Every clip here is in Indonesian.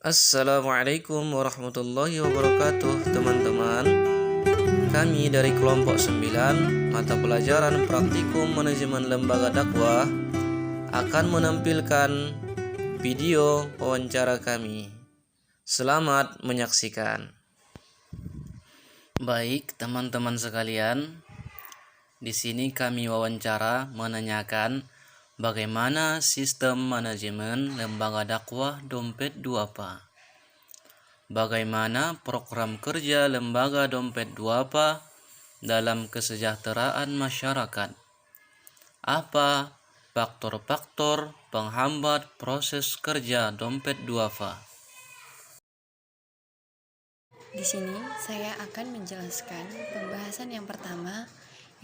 Assalamualaikum warahmatullahi wabarakatuh teman-teman. Kami dari kelompok 9 mata pelajaran praktikum manajemen lembaga dakwah akan menampilkan video wawancara kami. Selamat menyaksikan. Baik teman-teman sekalian, di sini kami wawancara menanyakan bagaimana sistem manajemen lembaga dakwah Dompet Duafa. Bagaimana program kerja lembaga Dompet Duafa dalam kesejahteraan masyarakat? Apa faktor-faktor penghambat proses kerja Dompet Duafa? Di sini saya akan menjelaskan pembahasan yang pertama,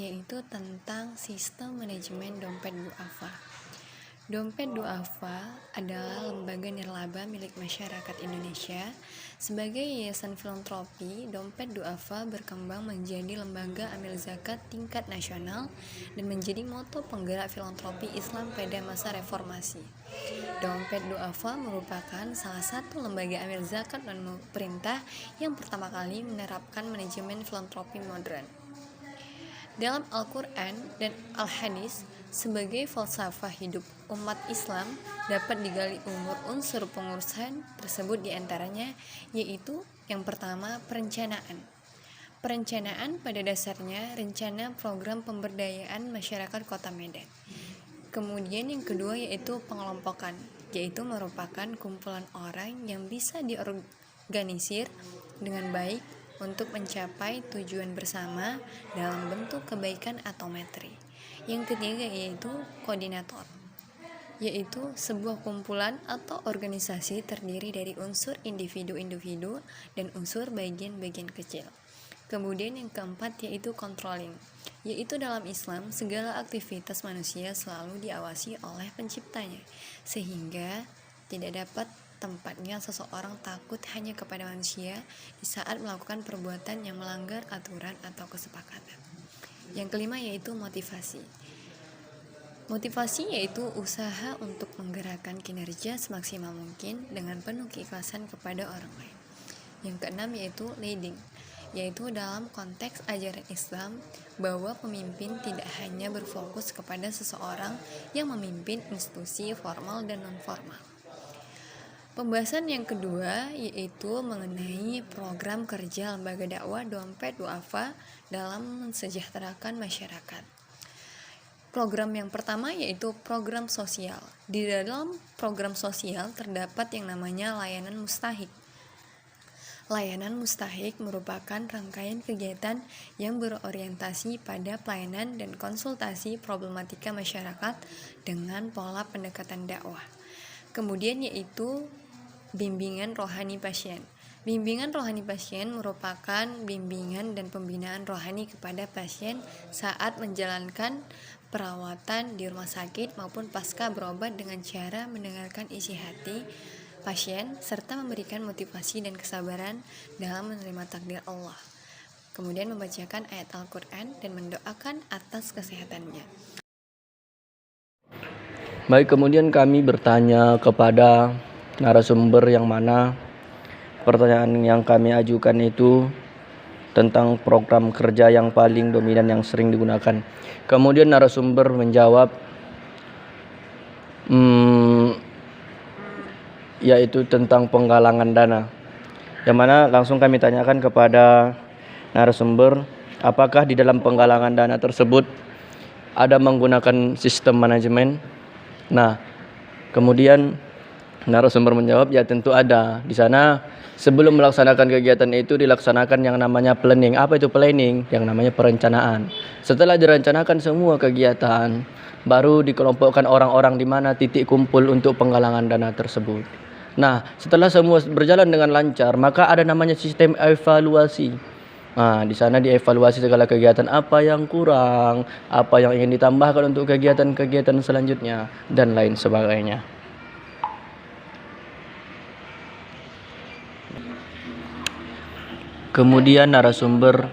yaitu tentang sistem manajemen Dompet Duafa. Dompet Duafa adalah lembaga nirlaba milik masyarakat Indonesia. Sebagai yayasan filantropi, Dompet Duafa berkembang menjadi lembaga amil zakat tingkat nasional dan menjadi moto penggerak filantropi Islam pada masa reformasi. Dompet Duafa merupakan salah satu lembaga amil zakat dan pemerintah yang pertama kali menerapkan manajemen filantropi modern. Dalam Al-Quran dan Al-Hadis, sebagai falsafah hidup umat Islam dapat digali unsur pengurusan tersebut diantaranya, yaitu yang pertama perencanaan. Perencanaan pada dasarnya rencana program pemberdayaan masyarakat Kota Medan. Kemudian yang kedua yaitu pengelompokan, yaitu merupakan kumpulan orang yang bisa diorganisir dengan baik untuk mencapai tujuan bersama dalam bentuk kebaikan atau materi. Yang ketiga yaitu koordinator, yaitu sebuah kumpulan atau organisasi terdiri dari unsur individu-individu dan unsur bagian-bagian kecil. Kemudian yang keempat yaitu controlling, yaitu dalam Islam segala aktivitas manusia selalu diawasi oleh penciptanya, sehingga tidak dapat tempatnya seseorang takut hanya kepada manusia di saat melakukan perbuatan yang melanggar aturan atau kesepakatan. Yang kelima yaitu motivasi. Motivasi yaitu usaha untuk menggerakkan kinerja semaksimal mungkin dengan penuh keikhlasan kepada orang lain. Yang keenam yaitu leading, yaitu dalam konteks ajaran Islam bahwa pemimpin tidak hanya berfokus kepada seseorang yang memimpin institusi formal dan non-formal. Pembahasan yang kedua yaitu mengenai program kerja lembaga dakwah Dompet Duafa dalam mensejahterakan masyarakat. Program yang pertama yaitu program sosial. Di dalam program sosial terdapat yang namanya layanan mustahik. Layanan mustahik merupakan rangkaian kegiatan yang berorientasi pada pelayanan dan konsultasi problematika masyarakat dengan pola pendekatan dakwah. Kemudian yaitu bimbingan rohani pasien. Bimbingan rohani pasien merupakan bimbingan dan pembinaan rohani kepada pasien saat menjalankan perawatan di rumah sakit maupun pasca berobat dengan cara mendengarkan isi hati pasien serta memberikan motivasi dan kesabaran dalam menerima takdir Allah. Kemudian membacakan ayat Al-Quran dan mendoakan atas kesehatannya. Baik, kemudian kami bertanya kepada narasumber yang mana pertanyaan yang kami ajukan itu tentang program kerja yang paling dominan yang sering digunakan. Kemudian narasumber menjawab yaitu tentang penggalangan dana. Yang mana langsung kami tanyakan kepada narasumber, apakah di dalam penggalangan dana tersebut ada menggunakan sistem manajemen? Nah, kemudian narasumber menjawab, ya tentu ada. Di sana sebelum melaksanakan kegiatan itu dilaksanakan yang namanya planning. Apa itu planning? Yang namanya perencanaan. Setelah direncanakan semua kegiatan, baru dikelompokkan orang-orang di mana titik kumpul untuk penggalangan dana tersebut. Nah, setelah semua berjalan dengan lancar, maka ada namanya sistem evaluasi. Nah, di sana dievaluasi segala kegiatan apa yang kurang, apa yang ingin ditambahkan untuk kegiatan-kegiatan selanjutnya, dan lain sebagainya. Kemudian narasumber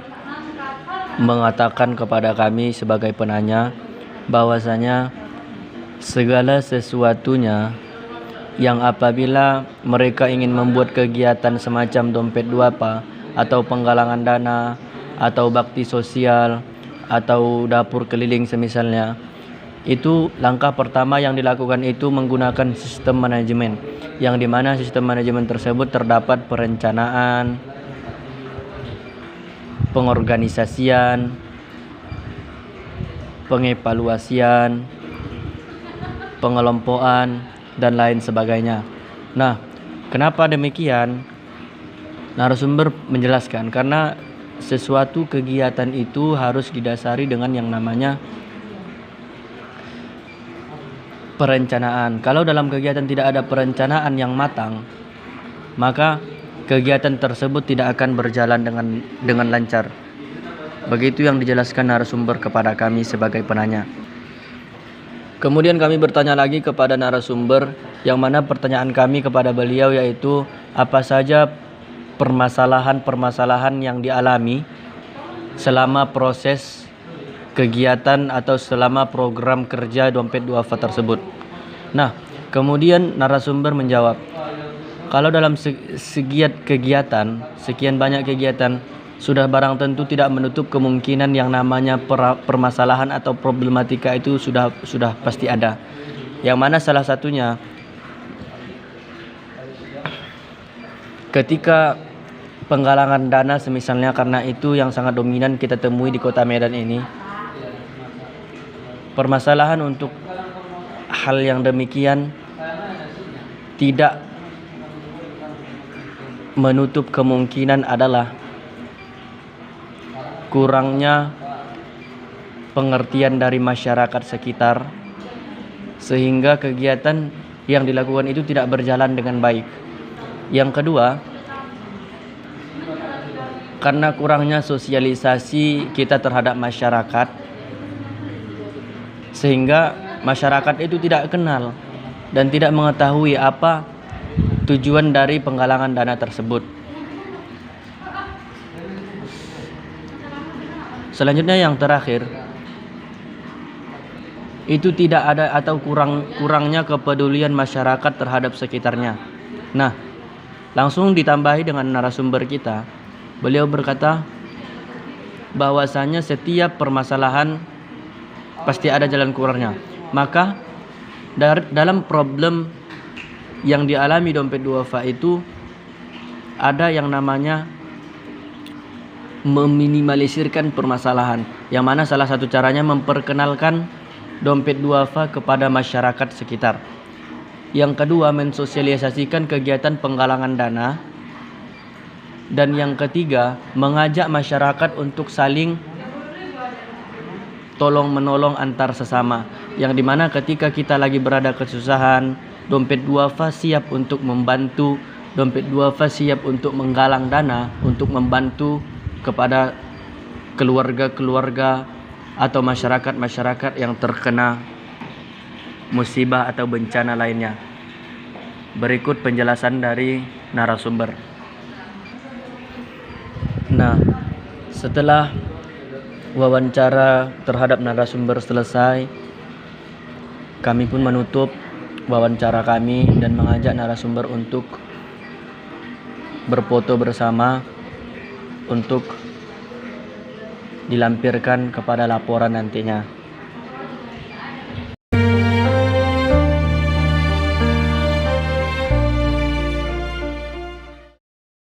mengatakan kepada kami sebagai penanya bahwasanya segala sesuatunya yang apabila mereka ingin membuat kegiatan semacam dompet duafa atau penggalangan dana atau bakti sosial atau dapur keliling semisalnya, itu langkah pertama yang dilakukan itu menggunakan sistem manajemen, yang dimana sistem manajemen tersebut terdapat perencanaan, pengorganisasian, pengevaluasian, pengelompokan, dan lain sebagainya. Nah, kenapa demikian? Narasumber menjelaskan karena sesuatu kegiatan itu harus didasari dengan yang namanya perencanaan. Kalau dalam kegiatan tidak ada perencanaan yang matang, maka kegiatan tersebut tidak akan berjalan dengan lancar. Begitu yang dijelaskan narasumber kepada kami sebagai penanya. Kemudian kami bertanya lagi kepada narasumber, yang mana pertanyaan kami kepada beliau yaitu apa saja permasalahan-permasalahan yang dialami selama proses kegiatan atau selama program kerja dompet duafa tersebut. Nah, kemudian narasumber menjawab, kalau dalam sekian banyak kegiatan, sudah barang tentu tidak menutup kemungkinan yang namanya permasalahan atau problematika itu sudah pasti ada. Yang mana salah satunya ketika penggalangan dana semisalnya, karena itu yang sangat dominan kita temui di Kota Medan ini. Permasalahan untuk hal yang demikian tidak menutup kemungkinan adalah kurangnya pengertian dari masyarakat sekitar, sehingga kegiatan yang dilakukan itu tidak berjalan dengan baik. Yang kedua, karena kurangnya sosialisasi kita terhadap masyarakat, sehingga masyarakat itu tidak kenal dan tidak mengetahui apa tujuan dari penggalangan dana tersebut. Selanjutnya yang terakhir, itu tidak ada atau kurangnya kepedulian masyarakat terhadap sekitarnya. Nah, langsung ditambahi dengan narasumber kita. Beliau berkata bahwasanya setiap permasalahan pasti ada jalan keluarnya. Maka dalam problem yang dialami dompet duafa itu ada yang namanya meminimalisirkan permasalahan, yang mana salah satu caranya memperkenalkan dompet duafa kepada masyarakat sekitar. Yang kedua, mensosialisasikan kegiatan penggalangan dana. Dan yang ketiga, mengajak masyarakat untuk saling tolong menolong antar sesama, yang dimana ketika kita lagi berada kesusahan, dompet duafa siap untuk membantu, dompet duafa siap untuk menggalang dana untuk membantu kepada keluarga-keluarga atau masyarakat-masyarakat yang terkena musibah atau bencana lainnya. Berikut penjelasan dari narasumber. Nah, setelah wawancara terhadap narasumber selesai, kami pun menutup wawancara kami dan mengajak narasumber untuk berfoto bersama untuk dilampirkan kepada laporan nantinya.